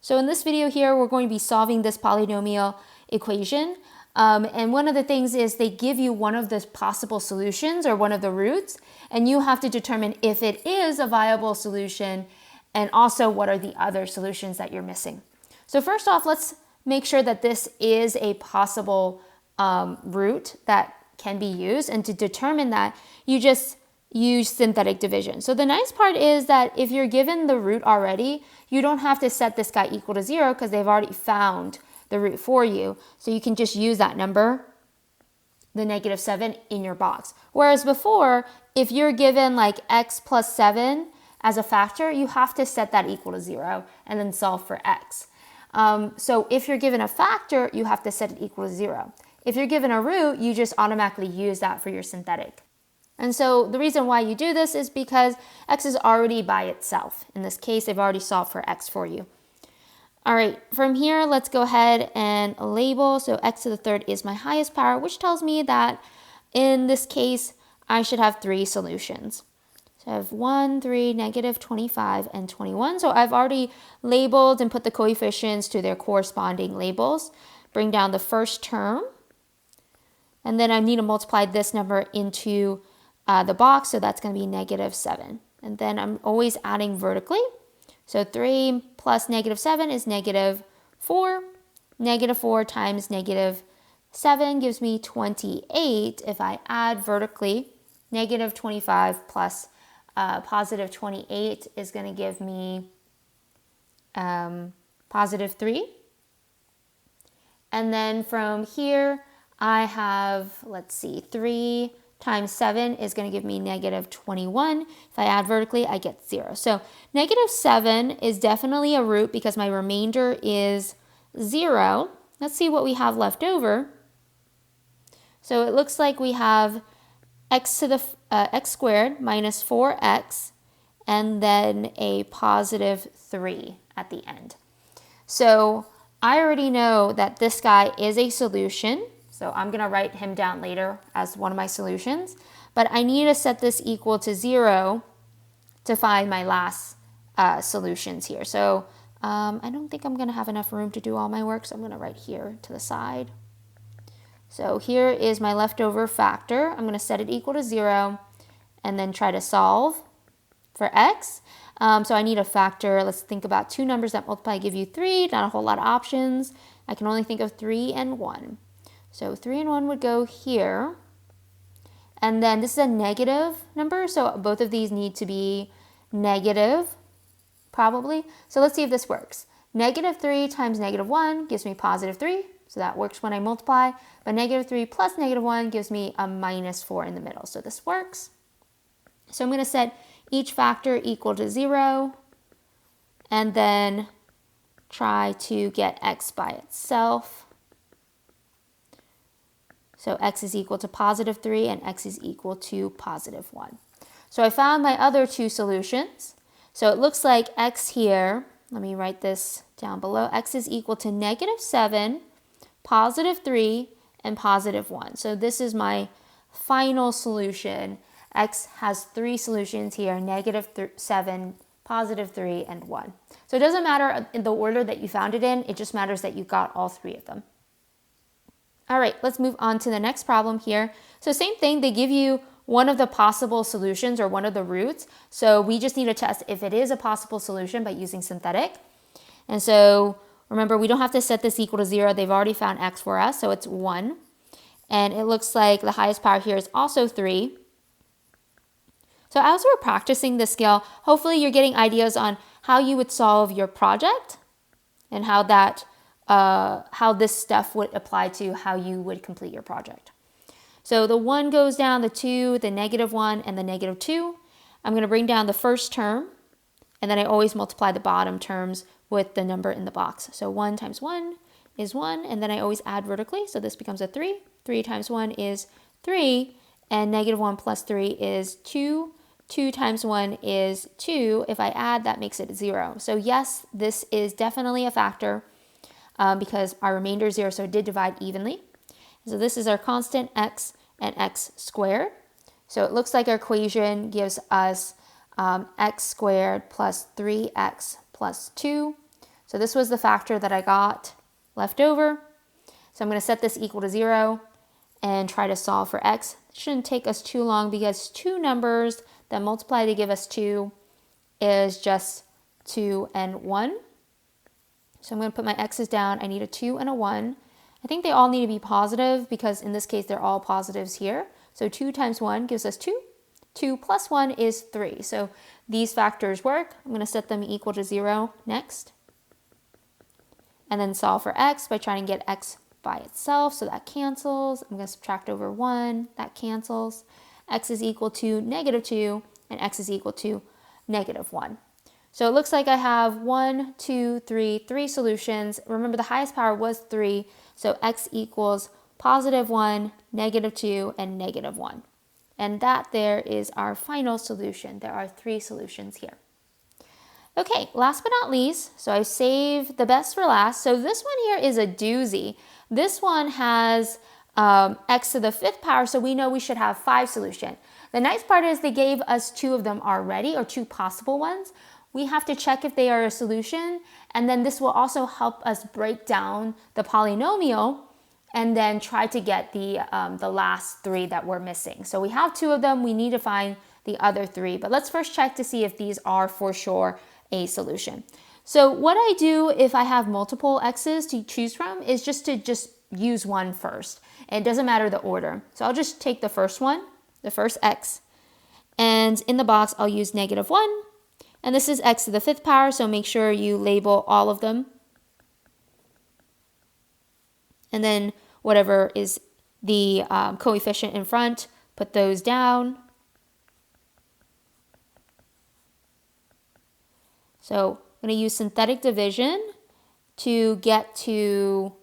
So in this video here, we're going to be solving this polynomial equation. And one of the things is they give you one of the possible solutions or one of the roots, and you have to determine if it is a viable solution and also what are the other solutions that you're missing. So first off, let's make sure that this is a possible root that can be used, and to determine that, you just use synthetic division. So the nice part is that if you're given the root already, you don't have to set this guy equal to 0 because they've already found the root for you. So you can just use that number, the -7, in your box. Whereas before, if you're given like x plus 7 as a factor, you have to set that equal to 0 and then solve for x. So if you're given a factor, you have to set it equal to 0. If you're given a root, you just automatically use that for your synthetic. And so the reason why you do this is because x is already by itself. In this case, they've already solved for x for you. All right, from here, let's go ahead and label. So x to the third is my highest power, which tells me that in this case, I should have 3 solutions. So I have 1, 3, -25, and 21. So I've already labeled and put the coefficients to their corresponding labels. Bring down the first term. And then I need to multiply this number into the box, so that's going to be -7. And then I'm always adding vertically. So 3 plus -7 is -4. -4 times -7 gives me 28. If I add vertically, -25 plus +28 is going to give me +3. And then from here, I have, let's see, 3 times 7 is going to give me -21. If I add vertically, I get 0. So -7 is definitely a root because my remainder is 0. Let's see what we have left over. So it looks like we have x squared minus 4x and then a +3 at the end. So I already know that this guy is a solution. So I'm going to write him down later as one of my solutions. But I need to set this equal to 0 to find my last solutions here. So I don't think I'm going to have enough room to do all my work, so I'm going to write here to the side. So here is my leftover factor. I'm going to set it equal to 0 and then try to solve for x. So I need a factor. Let's think about 2 numbers that multiply give you 3. Not a whole lot of options. I can only think of 3 and 1. So 3 and 1 would go here. And then this is a negative number, so both of these need to be negative, probably. So let's see if this works. -3 times -1 gives me +3, so that works when I multiply. But -3 plus -1 gives me a -4 in the middle, so this works. So I'm going to set each factor equal to 0, and then try to get x by itself. So x is equal to +3 and x is equal to +1. So I found my other 2 solutions. So it looks like x here, let me write this down below, x is equal to -7, +3, and +1. So this is my final solution. X has 3 solutions here, -7, +3, and 1. So it doesn't matter in the order that you found it in, it just matters that you got all 3 of them. All right, let's move on to the next problem here. So same thing, they give you one of the possible solutions or one of the roots. So we just need to test if it is a possible solution by using synthetic. And so remember, we don't have to set this equal to 0. They've already found x for us, so it's 1. And it looks like the highest power here is also 3. So as we're practicing this skill, hopefully you're getting ideas on how you would solve your project and how this stuff would apply to how you would complete your project. So the 1 goes down, the 2, the -1, and the -2. I'm going to bring down the first term, and then I always multiply the bottom terms with the number in the box. So 1 times 1 is 1, and then I always add vertically, so this becomes a 3. 3 times 1 is 3, and -1 plus 3 is 2. 2 times 1 is 2. If I add, that makes it 0. So yes, this is definitely a factor. Because our remainder is 0, so it did divide evenly. So this is our constant x and x squared. So it looks like our equation gives us x squared plus 3x plus 2. So this was the factor that I got left over. So I'm going to set this equal to 0 and try to solve for x. It shouldn't take us too long because two numbers that multiply to give us 2 is just 2 and 1. So I'm going to put my x's down. I need a 2 and a 1. I think they all need to be positive because in this case they're all positives here. So 2 times 1 gives us 2. 2 plus 1 is 3. So these factors work. I'm going to set them equal to 0 next. And then solve for x by trying to get x by itself. So that cancels. I'm going to subtract over 1. That cancels. X is equal to negative 2 and x is equal to negative 1. So it looks like I have 1, 2, 3, 3 solutions. Remember the highest power was 3. So x equals positive 1, negative 2, and negative 1. And that there is our final solution. There are 3 solutions here. Okay, last but not least, so I saved the best for last. So this one here is a doozy. This one has x to the 5th power, so we know we should have 5 solutions. The nice part is they gave us 2 of them already, or 2 possible ones. We have to check if they are a solution, and then this will also help us break down the polynomial and then try to get the last 3 that we're missing. So we have 2 of them, we need to find the other 3, but let's first check to see if these are for sure a solution. So what I do if I have multiple x's to choose from is just to use one first. It doesn't matter the order. So I'll just take the first one, the first x, and in the box I'll use negative 1. And this is x to the 5th power, so make sure you label all of them. And then whatever is the coefficient in front, put those down. So I'm going to use synthetic division to get to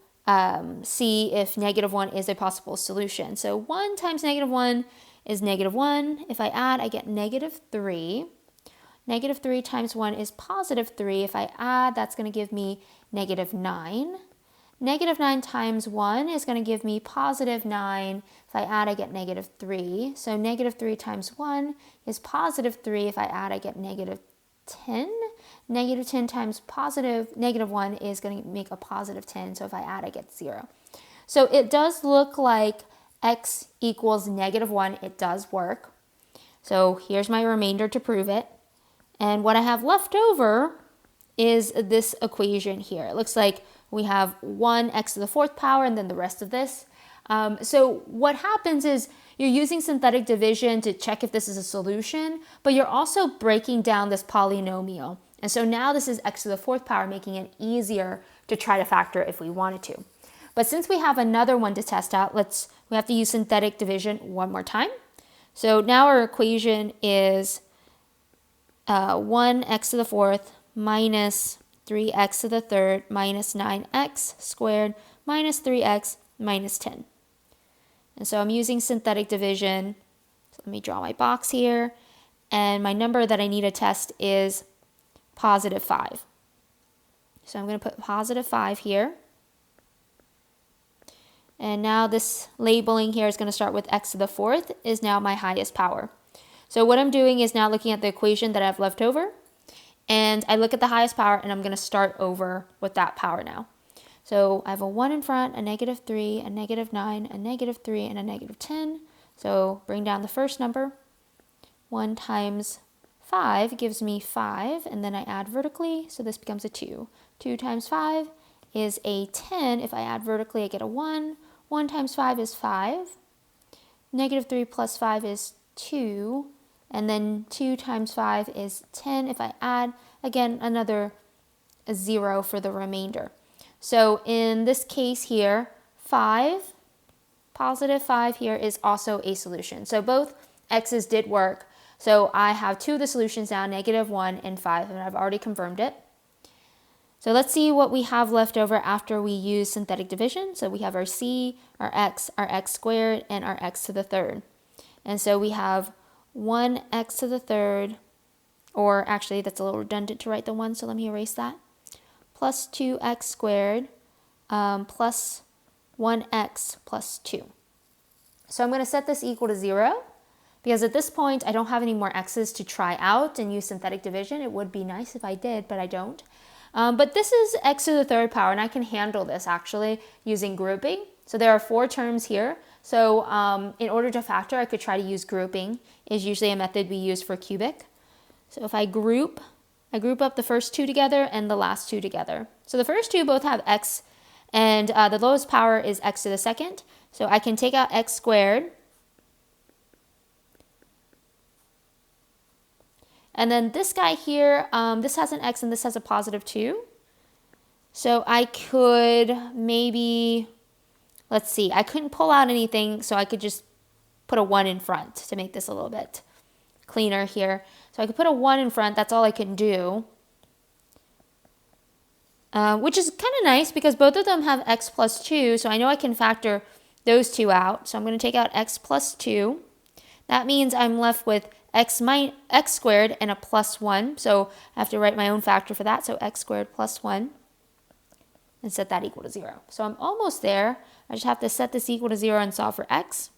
see if negative 1 is a possible solution. So 1 times negative 1 is negative 1. If I add, I get negative 3. Negative 3 times 1 is positive 3. If I add, that's going to give me negative 9. Negative 9 times 1 is going to give me positive 9. If I add, I get negative 3. So negative 3 times 1 is positive 3. If I add, I get negative 10. Negative 10 times negative 1 is going to make a positive 10. So if I add, I get 0. So it does look like x equals negative 1. It does work. So here's my remainder to prove it. And what I have left over is this equation here. It looks like we have 1 x to the 4th power and then the rest of this. So what happens is you're using synthetic division to check if this is a solution, but you're also breaking down this polynomial. And so now this is x to the 4th power, making it easier to try to factor if we wanted to. But since we have another one to test out, we have to use synthetic division one more time. So now our equation is 1x to the 4th minus 3x to the 3rd minus 9x squared minus 3x minus 10. And so I'm using synthetic division. So let me draw my box here. And my number that I need to test is positive 5. So I'm going to put positive 5 here. And now this labeling here is going to start with x to the 4th is now my highest power. So what I'm doing is now looking at the equation that I have left over, and I look at the highest power and I'm going to start over with that power now. So I have a 1 in front, a negative 3, a negative 9, a negative 3, and a negative 10. So bring down the first number. 1 times 5 gives me 5, and then I add vertically, so this becomes a 2. 2 times 5 is a 10. If I add vertically, I get a 1. 1 times 5 is 5. Negative 3 plus 5 is 2. And then 2 times 5 is 10. If I add, again, another 0 for the remainder. So in this case here, 5, positive 5 here is also a solution. So both x's did work. So I have 2 of the solutions now, negative 1 and 5, and I've already confirmed it. So let's see what we have left over after we use synthetic division. So we have our c, our x squared, and our x to the 3rd. And so we have 1x to the 3rd, or actually that's a little redundant to write the 1, so let me erase that, plus 2x squared plus 1x plus 2. So I'm going to set this equal to 0 because at this point I don't have any more x's to try out and use synthetic division. It would be nice if I did, but I don't. But this is x to the third power, and I can handle this actually using grouping. So there are 4 terms here. So in order to factor, I could try to use grouping, is usually a method we use for cubic. So if I group up the first 2 together and the last 2 together. So the first 2 both have x, and the lowest power is x to the second. So I can take out x squared. And then this guy here, this has an x and this has a positive 2. So I could maybe, let's see, I couldn't pull out anything, so I could just put a 1 in front to make this a little bit cleaner here. So I could put a 1 in front, that's all I can do. Which is kind of nice because both of them have x plus 2, so I know I can factor those 2 out. So I'm going to take out x plus 2. That means I'm left with x squared and a plus 1. So I have to write my own factor for that. So x squared plus 1 and set that equal to 0. So I'm almost there. I just have to set this equal to 0 and solve for x.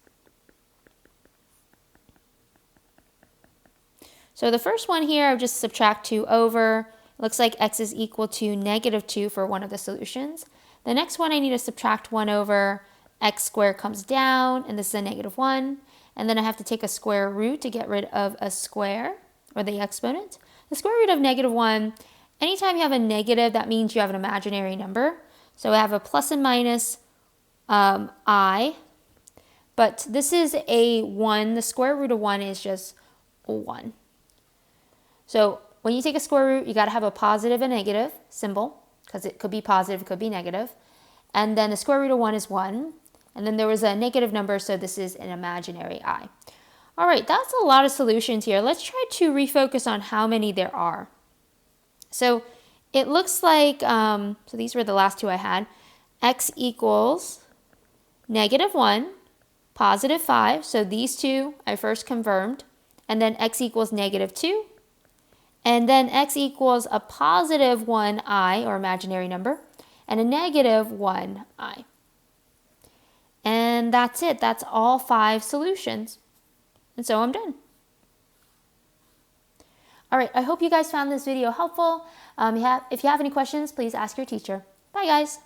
So the first one here, I'll just subtract 2 over. It looks like x is equal to negative 2 for one of the solutions. The next one I need to subtract 1 over. X squared comes down, and this is a negative 1. And then I have to take a square root to get rid of a square, or the exponent. The square root of negative 1, anytime you have a negative, that means you have an imaginary number. So I have a plus and minus I, but this is a 1. The square root of 1 is just 1. So when you take a square root, you got to have a positive and negative symbol, because it could be positive, it could be negative. And then the square root of 1 is 1. And then there was a negative number, so this is an imaginary I. All right, that's a lot of solutions here. Let's try to refocus on how many there are. So it looks like, so these were the last 2 I had. X equals negative 1, positive 5. So these 2 I first confirmed. And then x equals negative 2. And then x equals a positive 1i, or imaginary number, and a negative 1i. And that's it. That's all 5 solutions. And so I'm done. All right, I hope you guys found this video helpful. If you have any questions, please ask your teacher. Bye, guys.